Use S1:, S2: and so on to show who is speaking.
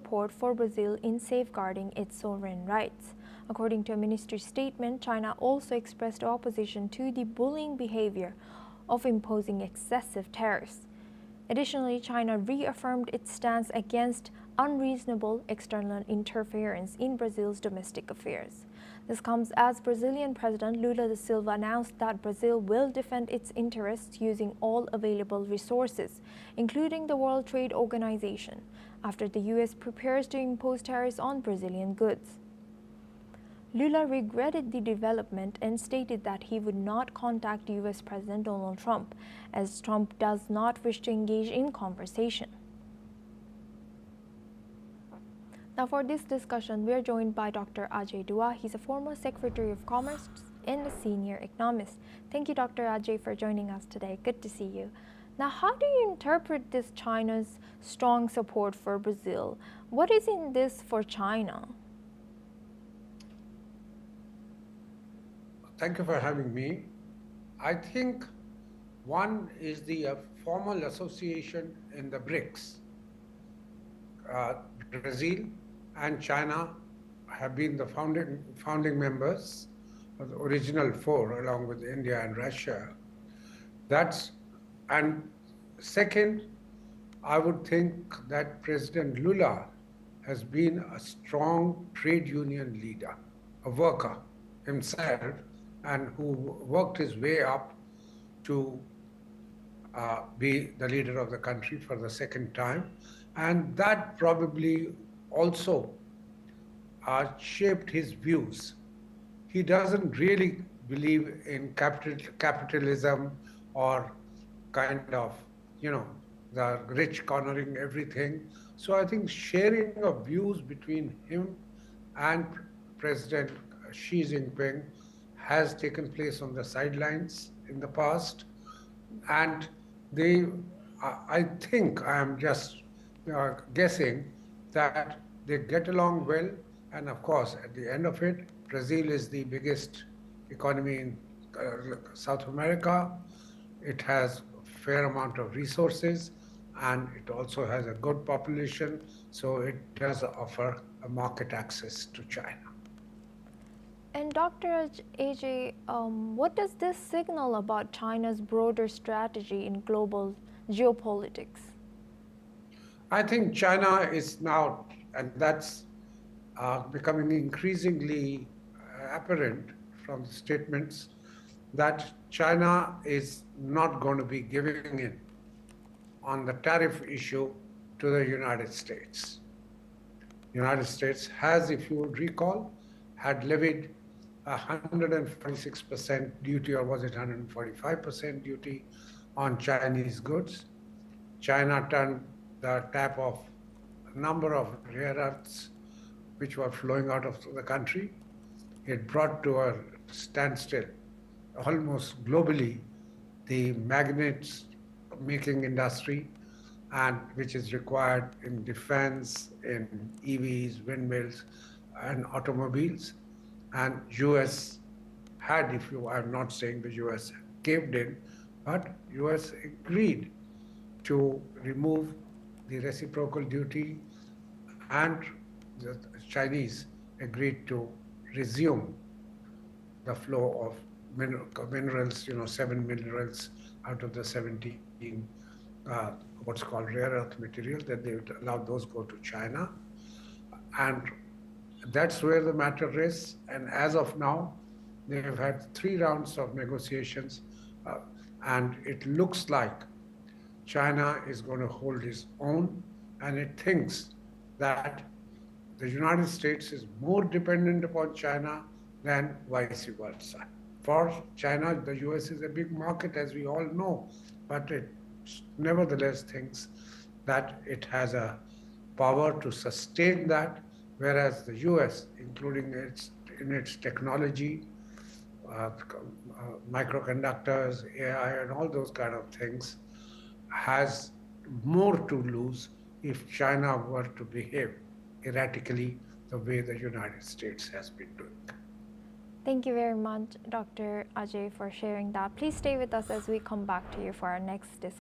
S1: support for Brazil in safeguarding its sovereign rights. According to a ministry statement, China also expressed opposition to the bullying behavior of imposing excessive tariffs. Additionally, China reaffirmed its stance against unreasonable external interference in Brazil's domestic affairs. This comes as Brazilian President Lula da Silva announced that Brazil will defend its interests using all available resources, including the World Trade Organization, after the U.S. prepares to impose tariffs on Brazilian goods. Lula regretted the development and stated that he would not contact U.S. President Donald Trump, as Trump does not wish to engage in conversation. Now for this discussion, we are joined by Dr. Ajay Dua. He's a former Secretary of Commerce and a senior economist. Thank you, Dr. Ajay, for joining us today. Good to see you. Now, how do you interpret this China's strong support for Brazil? What is in this for China?
S2: Thank you for having me. I think one is the formal association in the BRICS. Brazil and China have been the founding members of the original four, along with India and Russia. And second, I would think that President Lula has been a strong trade union leader, a worker himself, and who worked his way up to be the leader of the country for the second time. And that probably also shaped his views. He doesn't really believe in capitalism or kind of, the rich cornering everything. So I think sharing of views between him and President Xi Jinping has taken place on the sidelines in the past. And I think, I am just guessing, that they get along well. And of course, at the end of it, Brazil is the biggest economy in South America. It has a fair amount of resources, and it also has a good population. So it does offer a market access to China.
S1: And Dr. Ajay, what does this signal about China's broader strategy in global geopolitics?
S2: I think China is now, and that's becoming increasingly apparent from the statements, that China is not going to be giving in on the tariff issue to the United States. The United States has, if you would recall, had levied 146% duty, or was it 145% duty, on Chinese goods. China turned the tap off a number of rare earths which were flowing out of the country. It brought to a standstill, almost globally, the magnets making industry, and which is required in defense, in EVs, windmills, and automobiles. And US had, I'm not saying the US caved in, but US agreed to remove the reciprocal duty, and the Chinese agreed to resume the flow of minerals, 7 minerals out of the 17 what's called rare earth material, that they would allow those go to China. And that's where the matter is. And as of now, they have had 3 rounds of negotiations, and it looks like China is going to hold its own, and it thinks that the United States is more dependent upon China than vice versa. For China, the US is a big market, as we all know, but it nevertheless thinks that it has a power to sustain that, whereas the US, including in its technology, microconductors, AI, and all those kind of things, has more to lose if China were to behave erratically the way the United States has been doing.
S1: Thank you very much, Dr. Ajay, for sharing that. Please stay with us as we come back to you for our next discussion.